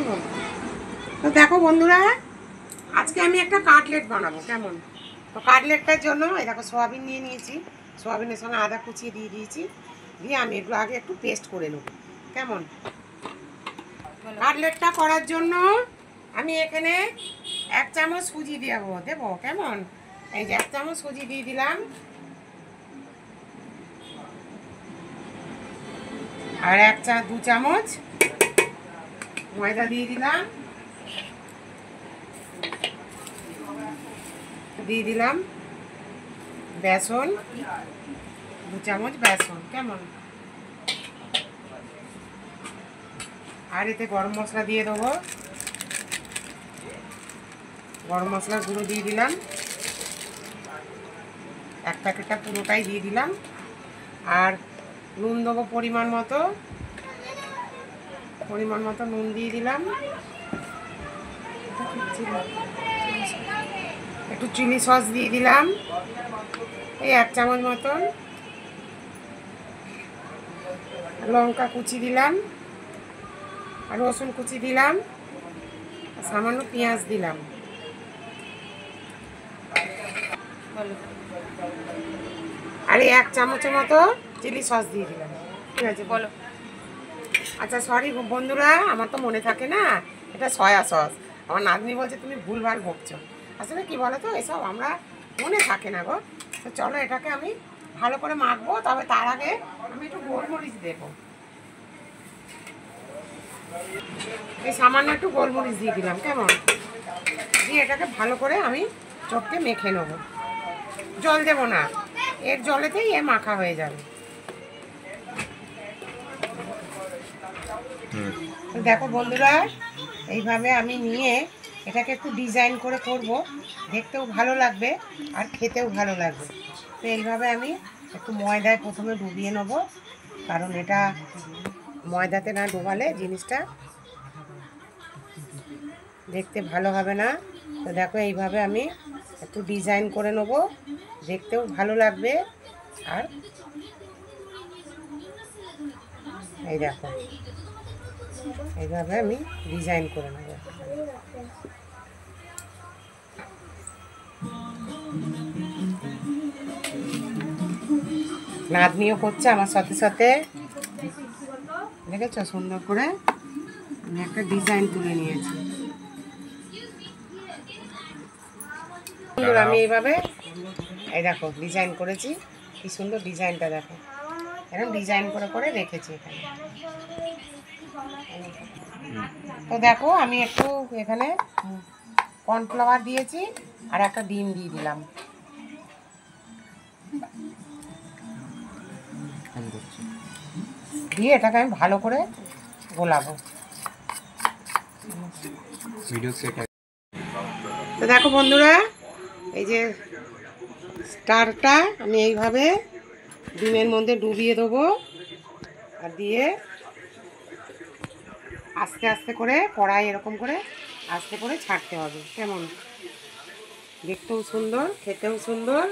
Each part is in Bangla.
করবো। তো দেখো বন্ধুরা, আজকে আমি একটা কাটলেট বানাবো। কেমন? তো কাটলেটটার জন্য এই দেখো সোয়াবিন নিয়ে নিয়েছি। সোয়াবিনের সঙ্গে আদা কুচিয়ে দিয়ে দিয়েছি। দিয়ে আমি এগুলো আগে একটু পেস্ট করে নেব। কেমন? কাটলেটটা করার জন্য আমি এখানে 1 চামচ সুজি দেবো। কেমন? এই যে 1 চামচ সুজি দিয়ে দিলাম। আর 2 চামচ ময়দা দিয়ে দিলাম। দিয়ে দিলাম বেসন, 2 চামচ বেসন। কেমন? আর এতে গরম মশলা দিয়ে দেবো। গরম মশলার গুঁড়ো দিয়ে দিলাম। 1 প্যাকেটটা পুরোটাই দিয়ে দিলাম। আর নুন দেবো পরিমাণ মতো নুন দিয়ে দিলাম। একটু চিলি সস দিয়ে দিলাম, এই 1 চামচ মতন। লঙ্কা কুচি দিলাম, আর রসুন কুচি দিলাম, সামান্য পেঁয়াজ দিলাম। আর 1 চামচের মতো চিলি সস দিয়ে দিলাম। ঠিক আছে, বলো। আচ্ছা সরি বন্ধুরা, আমার তো মনে থাকে না, এটা সয়া সস। আমার নাতনি বলছে তুমি ভুলভাল বকছো। আসলে কি বলো তো, এসব আমরা মনে থাকে না গো। তো চলো এটাকে আমি ভালো করে মাখবো। তবে তার আগে আমি একটু গোলমরিচ দেবো। এই সামান্য একটু গোলমরিচ দিয়ে দিলাম। কেমন? দিয়ে এটাকে ভালো করে আমি চটকে মেখে নেব। জল দেবো না, এর জলেতেই এ মাখা হয়ে যাবে। দেখো বন্ধুরা, এইভাবে আমি নিয়ে এটাকে একটু ডিজাইন করে করব, দেখতেও ভালো লাগবে আর খেতেও ভালো লাগবে। তো এইভাবে আমি একটু ময়দায় প্রথমে ডুবিয়ে নেব, কারণ এটা ময়দাতে না ডোবালে জিনিসটা দেখতে ভালো হবে না। তো দেখো এইভাবে আমি একটু ডিজাইন করে নেব, দেখতেও ভালো লাগবে। আর এই দেখো এইভাবে আমি ডিজাইন করে নেব। নাতনিও করছে আমার সাথে সাথে, দেখেছো? সুন্দর করে আমি একটা ডিজাইন তুলে নিয়েছি। আমি এইভাবে এই দেখো ডিজাইন করেছি। কি সুন্দর ডিজাইনটা দেখো, এরকম ডিজাইন করে করে রেখেছি এখানে। তো দেখো আমি একটু এখানে কর্নফ্লাওয়ার দিয়েছি আর একটা ডিম দিয়ে দিলাম। দিয়ে এটাকে আমি ভালো করে গোলাবো। তো দেখো বন্ধুরা, এই যে স্টারটা আমি এইভাবে ডিমের মধ্যে ডুবিয়ে দেবো। আর দিয়ে আস্তে আস্তে করে কড়াই এরকম করে আস্তে করে ছাড়তে হবে। কেমন? দেখতেও সুন্দর, খেতেও সুন্দর।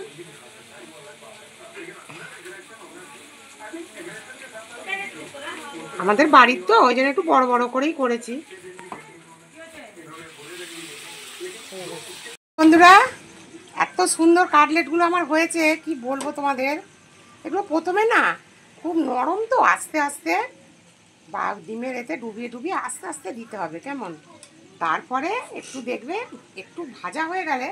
আমাদের বাড়ির তো ওই জন্য একটু বড় বড় করেই করেছি। বন্ধুরা, এত সুন্দর কাটলেটগুলো আমার হয়েছে, কি বলবো তোমাদের। এগুলো প্রথমে না খুব নরম, তো আস্তে আস্তে বা ডিমের এতে ডুবিয়ে ডুবিয়ে আস্তে আস্তে দিতে হবে। কেমন? তারপরে একটু দেখবে একটু ভাজা হয়ে গেলে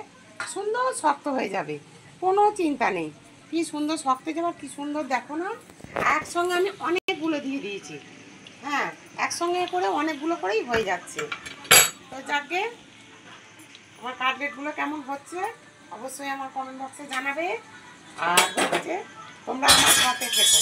সুন্দর শক্ত হয়ে যাবে, কোনো চিন্তা নেই। কি সুন্দর শক্ত হয়ে যাবে, কি সুন্দর দেখো না। একসঙ্গে আমি অনেকগুলো দিয়ে দিয়েছি। হ্যাঁ, একসঙ্গে করে অনেকগুলো করেই হয়ে যাচ্ছে। তো যাকে আমার কাটলেটগুলো কেমন হচ্ছে অবশ্যই আমার কমেন্ট বক্সে জানাবে। আর হচ্ছে তোমরা আমার সাথে থেকো।